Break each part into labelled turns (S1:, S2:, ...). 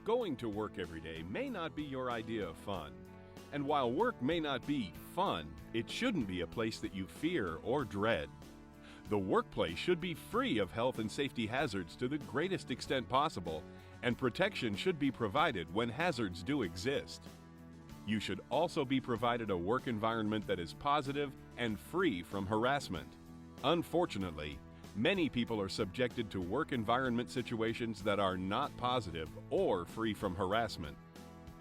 S1: Going to work every day may not be your idea of fun. And while work may not be fun, it shouldn't be a place that you fear or dread. The workplace should be free of health and safety hazards to the greatest extent possible, and protection should be provided when hazards do exist. You should also be provided a work environment that is positive and free from harassment. Unfortunately, many people are subjected to work environment situations that are not positive or free from harassment.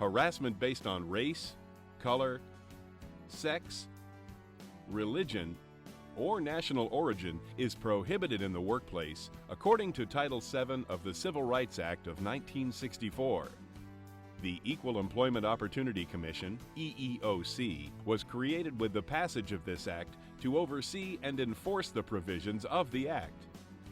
S1: Harassment based on race, color, sex, religion, or national origin is prohibited in the workplace according to Title VII of the Civil Rights Act of 1964. The Equal Employment Opportunity Commission, EEOC, was created with the passage of this act to oversee and enforce the provisions of the act.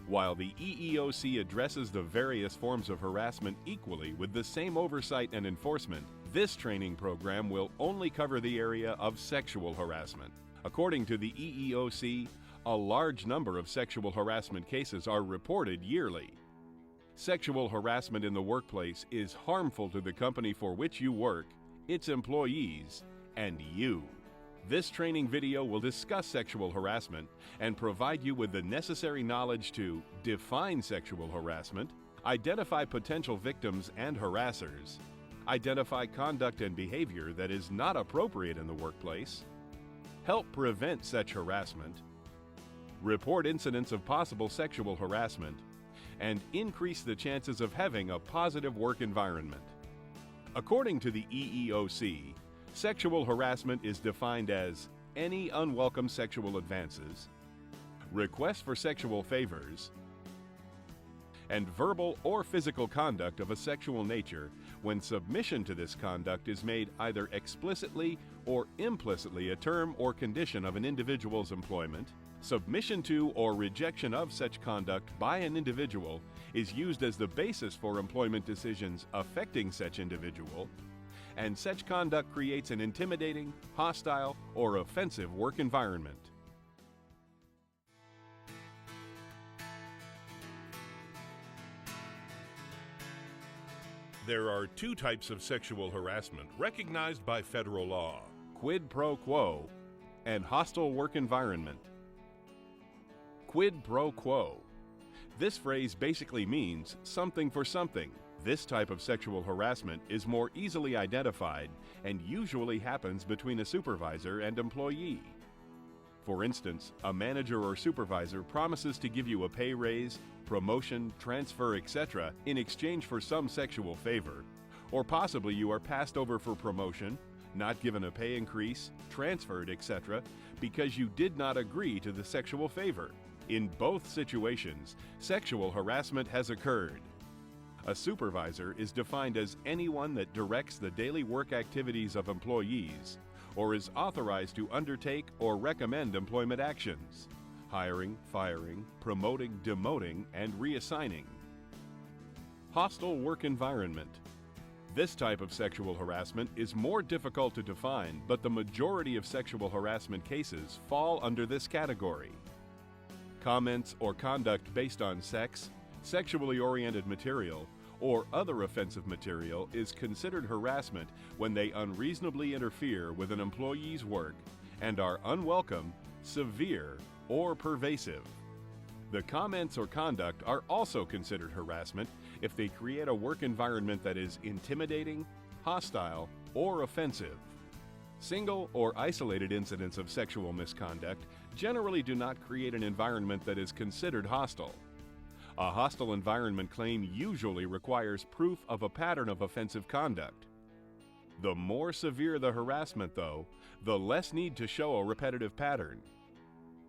S1: While the EEOC addresses the various forms of harassment equally with the same oversight and enforcement, this training program will only cover the area of sexual harassment. According to the EEOC, a large number of sexual harassment cases are reported yearly. Sexual harassment in the workplace is harmful to the company for which you work, its employees, and you. This training video will discuss sexual harassment and provide you with the necessary knowledge to define sexual harassment, identify potential victims and harassers, identify conduct and behavior that is not appropriate in the workplace, help prevent such harassment, report incidents of possible sexual harassment, and increase the chances of having a positive work environment. According to the EEOC, sexual harassment is defined as any unwelcome sexual advances, requests for sexual favors, and verbal or physical conduct of a sexual nature when submission to this conduct is made either explicitly or implicitly a term or condition of an individual's employment. Submission to or rejection of such conduct by an individual is used as the basis for employment decisions affecting such individual, and such conduct creates an intimidating, hostile, or offensive work environment. There are two types of sexual harassment recognized by federal law: quid pro quo and hostile work environment. Quid pro quo. This phrase basically means something for something. This type of sexual harassment is more easily identified and usually happens between a supervisor and employee. For instance, a manager or supervisor promises to give you a pay raise, promotion, transfer, etc. in exchange for some sexual favor. Or possibly you are passed over for promotion, not given a pay increase, transferred, etc. because you did not agree to the sexual favor. In both situations, sexual harassment has occurred. A supervisor is defined as anyone that directs the daily work activities of employees or is authorized to undertake or recommend employment actions: hiring, firing, promoting, demoting, and reassigning. Hostile work environment. This type of sexual harassment is more difficult to define, but the majority of sexual harassment cases fall under this category. Comments or conduct based on sex, sexually oriented material, or other offensive material is considered harassment when they unreasonably interfere with an employee's work and are unwelcome, severe, or pervasive. The comments or conduct are also considered harassment if they create a work environment that is intimidating, hostile, or offensive. Single or isolated incidents of sexual misconduct generally do not create an environment that is considered hostile. A hostile environment claim usually requires proof of a pattern of offensive conduct. The more severe the harassment, though, the less need to show a repetitive pattern.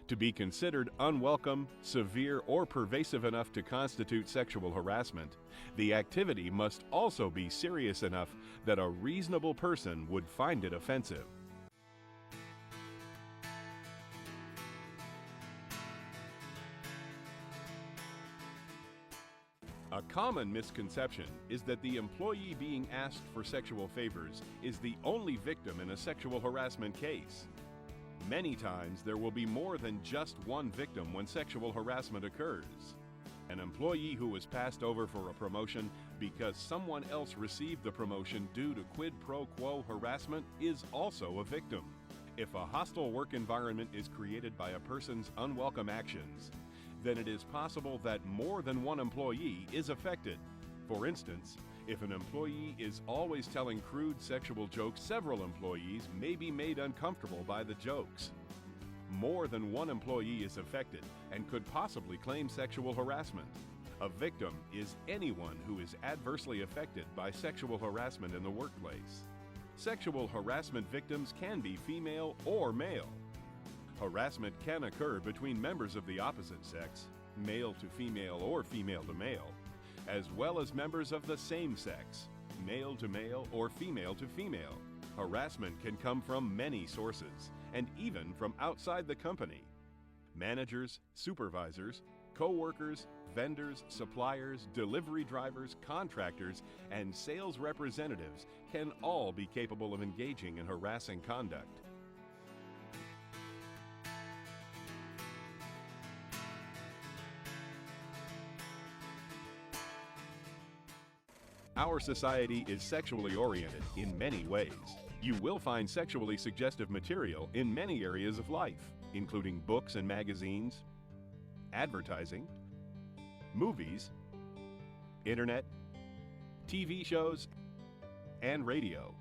S1: To be considered unwelcome, severe, or pervasive enough to constitute sexual harassment, the activity must also be serious enough that a reasonable person would find it offensive. A common misconception is that the employee being asked for sexual favors is the only victim in a sexual harassment case. Many times there will be more than just one victim when sexual harassment occurs. An employee who was passed over for a promotion because someone else received the promotion due to quid pro quo harassment is also a victim. If a hostile work environment is created by a person's unwelcome actions, then it is possible that more than one employee is affected. For instance, if an employee is always telling crude sexual jokes, several employees may be made uncomfortable by the jokes. More than one employee is affected and could possibly claim sexual harassment. A victim is anyone who is adversely affected by sexual harassment in the workplace. Sexual harassment victims can be female or male. Harassment can occur between members of the opposite sex, male to female or female to male, as well as members of the same sex, male to male or female to female. Harassment can come from many sources, and even from outside the company. Managers, supervisors, co-workers, vendors, suppliers, delivery drivers, contractors, and sales representatives can all be capable of engaging in harassing conduct. Our society is sexually oriented in many ways. You will find sexually suggestive material in many areas of life, including books and magazines, advertising, movies, internet, TV shows, and radio.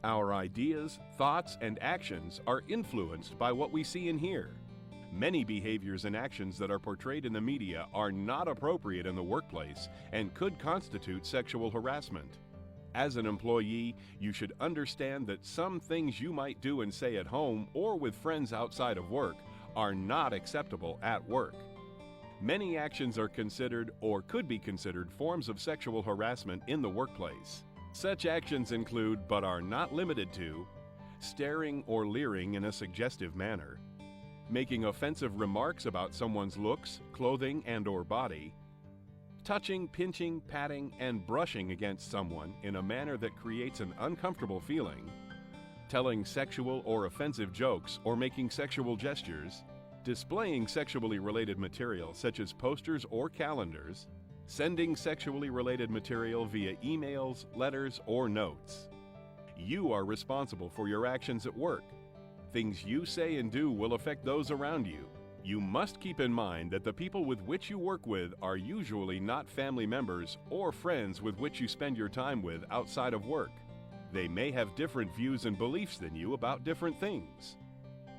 S1: Our ideas, thoughts, and actions are influenced by what we see and hear. Many behaviors and actions that are portrayed in the media are not appropriate in the workplace and could constitute sexual harassment. As an employee, you should understand that some things you might do and say at home or with friends outside of work are not acceptable at work. Many actions are considered or could be considered forms of sexual harassment in the workplace. Such actions include, but are not limited to, staring or leering in a suggestive manner, making offensive remarks about someone's looks, clothing, and/or body, touching, pinching, patting, and brushing against someone in a manner that creates an uncomfortable feeling, telling sexual or offensive jokes or making sexual gestures, displaying sexually related material such as posters or calendars, sending sexually related material via emails, letters, or notes. You are responsible for your actions at work. Things you say and do will affect those around you. You must keep in mind that the people with which you work with are usually not family members or friends with which you spend your time with outside of work. They may have different views and beliefs than you about different things.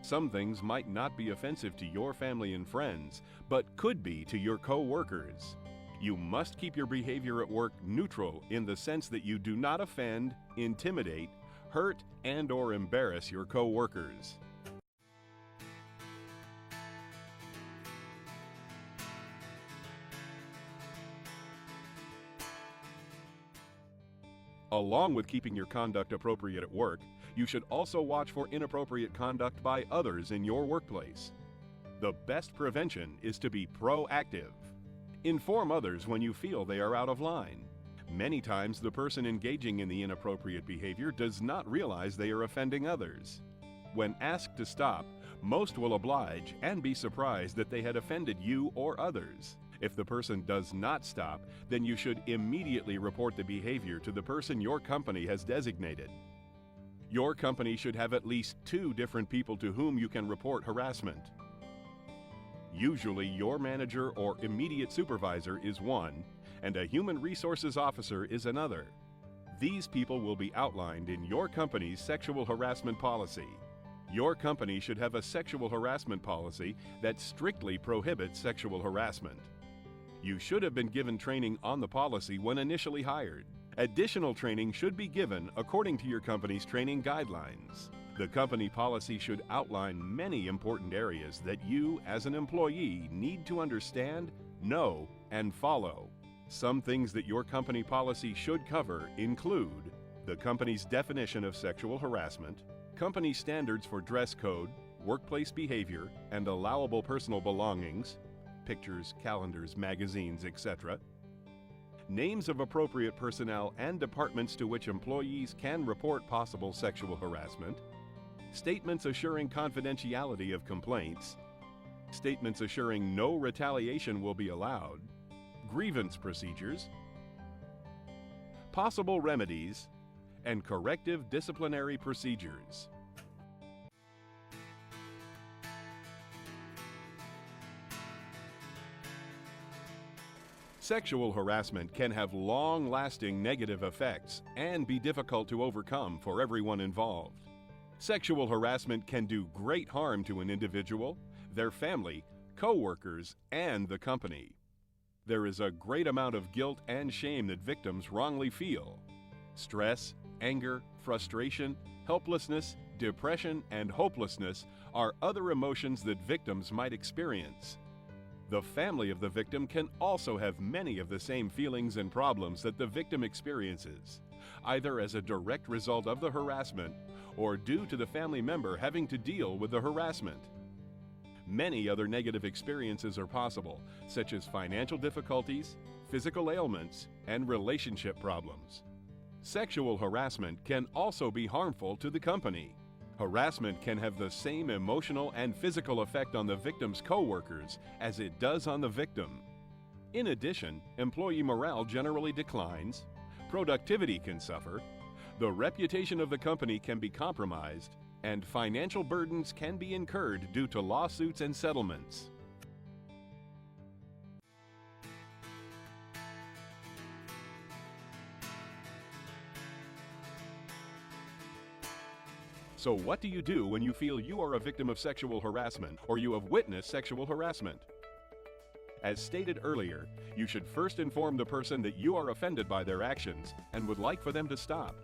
S1: Some things might not be offensive to your family and friends, but could be to your co-workers. You must keep your behavior at work neutral in the sense that you do not offend, intimidate, hurt, and/or embarrass your co-workers. Along with keeping your conduct appropriate at work, you should also watch for inappropriate conduct by others in your workplace. The best prevention is to be proactive. Inform others when you feel they are out of line. Many times the person engaging in the inappropriate behavior does not realize they are offending others. When asked to stop, most will oblige and be surprised that they had offended you or others. If the person does not stop, then you should immediately report the behavior to the person your company has designated. Your company should have at least 2 different people to whom you can report harassment. Usually, your manager or immediate supervisor is one, and a human resources officer is another. These people will be outlined in your company's sexual harassment policy. Your company should have a sexual harassment policy that strictly prohibits sexual harassment. You should have been given training on the policy when initially hired. Additional training should be given according to your company's training guidelines. The company policy should outline many important areas that you, as an employee, need to understand, know, and follow. Some things that your company policy should cover include the company's definition of sexual harassment, company standards for dress code, workplace behavior, and allowable personal belongings, pictures, calendars, magazines, etc., names of appropriate personnel and departments to which employees can report possible sexual harassment, statements assuring confidentiality of complaints, statements assuring no retaliation will be allowed, grievance procedures, possible remedies, and corrective disciplinary procedures. Sexual harassment can have long-lasting negative effects and be difficult to overcome for everyone involved. Sexual harassment can do great harm to an individual, their family, co-workers, and the company. There is a great amount of guilt and shame that victims wrongly feel. Stress, anger, frustration, helplessness, depression, and hopelessness are other emotions that victims might experience. The family of the victim can also have many of the same feelings and problems that the victim experiences, either as a direct result of the harassment or due to the family member having to deal with the harassment. Many other negative experiences are possible, such as financial difficulties, physical ailments, and relationship problems. Sexual harassment can also be harmful to the company. Harassment can have the same emotional and physical effect on the victim's co-workers as it does on the victim. In addition, employee morale generally declines, productivity can suffer, the reputation of the company can be compromised, and financial burdens can be incurred due to lawsuits and settlements. So what do you do when you feel you are a victim of sexual harassment or you have witnessed sexual harassment? As stated earlier, you should first inform the person that you are offended by their actions and would like for them to stop.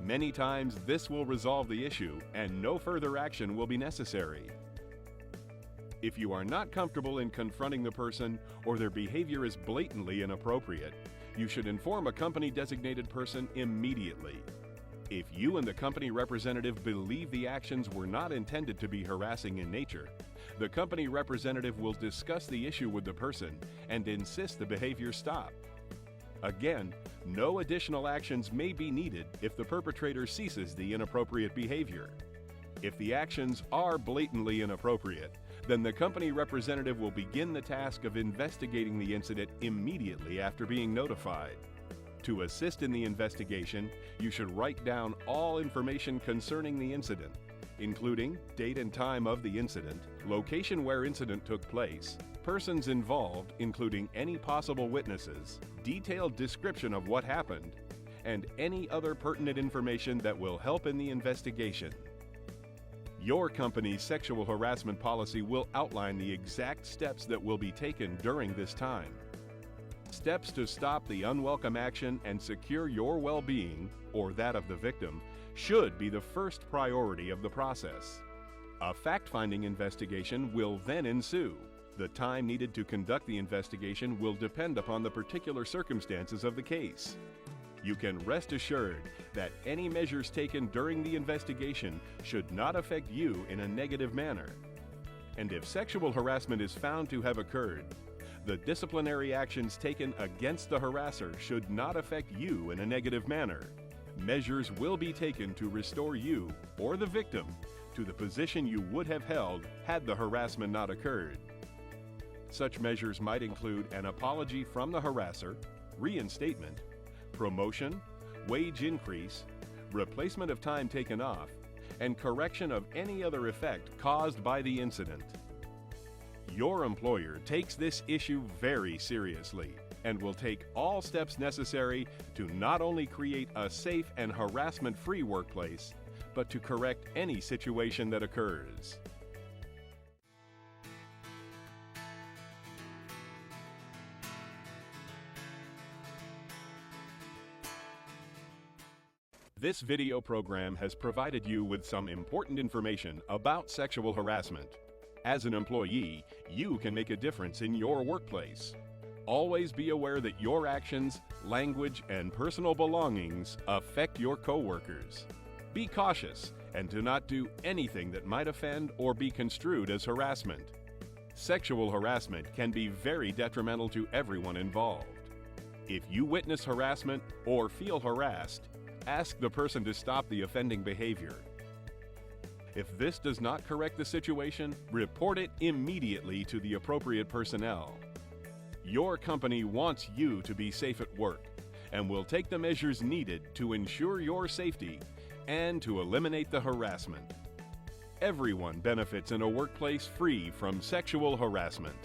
S1: Many times this will resolve the issue and no further action will be necessary. If you are not comfortable in confronting the person or their behavior is blatantly inappropriate, you should inform a company-designated person immediately. If you and the company representative believe the actions were not intended to be harassing in nature, the company representative will discuss the issue with the person and insist the behavior stop. Again, no additional actions may be needed if the perpetrator ceases the inappropriate behavior. If the actions are blatantly inappropriate, then the company representative will begin the task of investigating the incident immediately after being notified. To assist in the investigation, you should write down all information concerning the incident, including date and time of the incident, location where incident took place, persons involved including any possible witnesses, detailed description of what happened, and any other pertinent information that will help in the investigation. Your company's sexual harassment policy will outline the exact steps that will be taken during this time. Steps to stop the unwelcome action and secure your well-being, or that of the victim, should be the first priority of the process. A fact-finding investigation will then ensue. The time needed to conduct the investigation will depend upon the particular circumstances of the case. You can rest assured that any measures taken during the investigation should not affect you in a negative manner. And if sexual harassment is found to have occurred, the disciplinary actions taken against the harasser should not affect you in a negative manner. Measures will be taken to restore you, or the victim, to the position you would have held had the harassment not occurred. Such measures might include an apology from the harasser, reinstatement, promotion, wage increase, replacement of time taken off, and correction of any other effect caused by the incident. Your employer takes this issue very seriously and will take all steps necessary to not only create a safe and harassment-free workplace, but to correct any situation that occurs. This video program has provided you with some important information about sexual harassment. As an employee, you can make a difference in your workplace. Always be aware that your actions, language, and personal belongings affect your coworkers. Be cautious and do not do anything that might offend or be construed as harassment. Sexual harassment can be very detrimental to everyone involved. If you witness harassment or feel harassed, ask the person to stop the offending behavior. If this does not correct the situation, report it immediately to the appropriate personnel. Your company wants you to be safe at work, and will take the measures needed to ensure your safety and to eliminate the harassment. Everyone benefits in a workplace free from sexual harassment.